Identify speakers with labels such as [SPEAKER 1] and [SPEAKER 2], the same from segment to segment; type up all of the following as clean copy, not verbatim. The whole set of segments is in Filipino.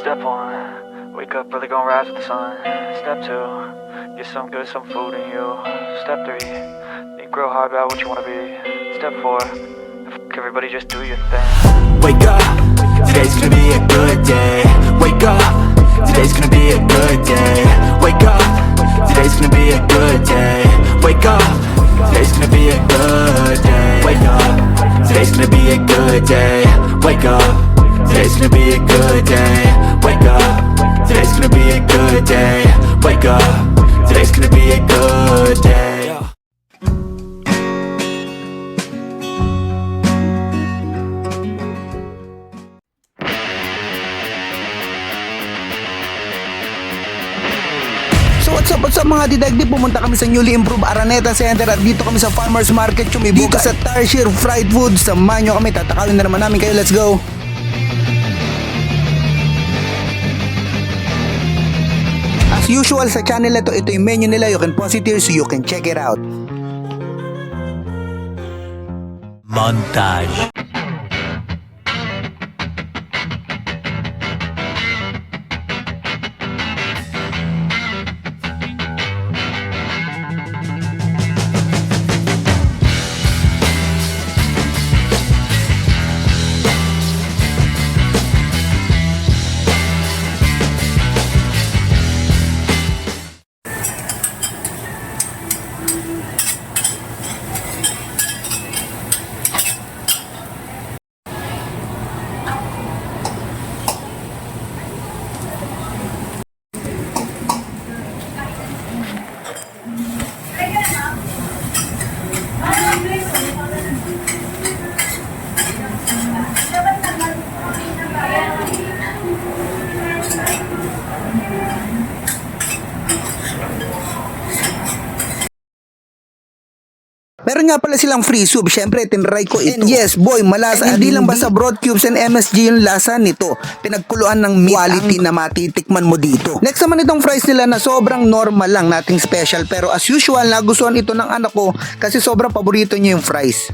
[SPEAKER 1] Step 1, wake up early, gonna rise with the sun. Step 2, get some good, some food in you. Step 3, think real hard about what you wanna be. Step 4, fuck everybody, just do your thing.
[SPEAKER 2] Wake up, today's gonna be a good day. Wake up, today's gonna be a good day. Wake up, today's gonna be a good day. Wake up, today's gonna be a good day. Wake up, today's gonna be a good day. Wake up, today's gonna be a good day. Wake up, today's gonna be a good day. Wake up, today's gonna be a good day.
[SPEAKER 3] So what's up mga didagdi, pumunta kami sa newly improved Araneta Center at dito kami sa Farmers Market Chumibugay. Dito sa Tarsier Fried Foods, samahan nyo kami, tatakawin na naman namin kayo, let's go! As usual sa channel na ito yung menu nila, you can pause it here so you can check it out.
[SPEAKER 2] Montage.
[SPEAKER 3] Meron nga pala silang free soup, syempre tinry ko ito. And yes boy, malasa. And hindi lang basta broad cubes and MSG yung lasa nito. Pinagkuluan ng meat quality na matitikman mo dito. Next naman itong fries nila na sobrang normal lang, nating special. Pero as usual, nagustuhan ito ng anak ko kasi sobrang paborito niya yung fries.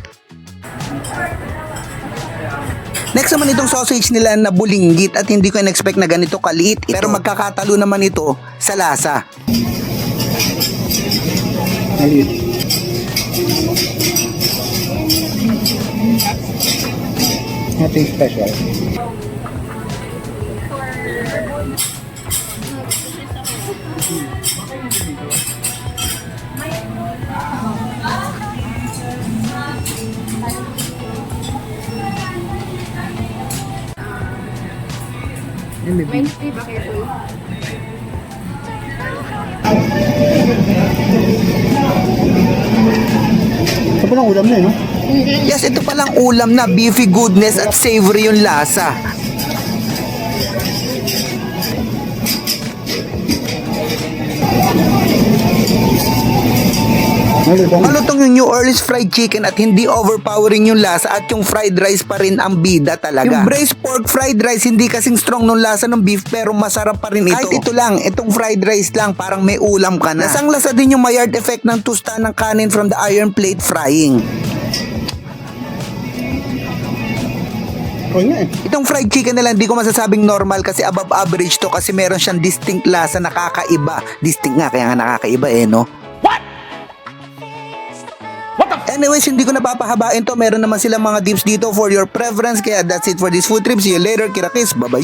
[SPEAKER 3] Next naman itong sausage nila na bulinggit at hindi ko in-expect na ganito kaliit ito. Pero magkakatalo naman ito sa lasa.
[SPEAKER 4] Nothing special.
[SPEAKER 5] Wednesday ba kayo?
[SPEAKER 4] Ito pa lang ulam na no?
[SPEAKER 3] Yes, ito palang ulam na beefy goodness at savory yung lasa. Malutong yung New Orleans fried chicken at hindi overpowering yung lasa at yung fried rice pa rin ang bida talaga. Yung braised pork fried rice hindi kasing strong nung lasa ng beef pero masarap pa rin ito. Kahit ito lang, itong fried rice lang parang may ulam ka na. Lasang lasa din yung Maillard effect ng tusta ng kanin from the iron plate frying.
[SPEAKER 4] Oh, yeah.
[SPEAKER 3] Itong fried chicken nila hindi ko masasabing normal kasi above average to kasi meron siyang distinct lasa na kakaiba. Distinct nga kaya nga nakakaiba no? Anyways, hindi ko napapahabain to. Meron naman silang mga dips dito for your preference. Kaya that's it for this food trip. See you later. Kirakis. Bye-bye.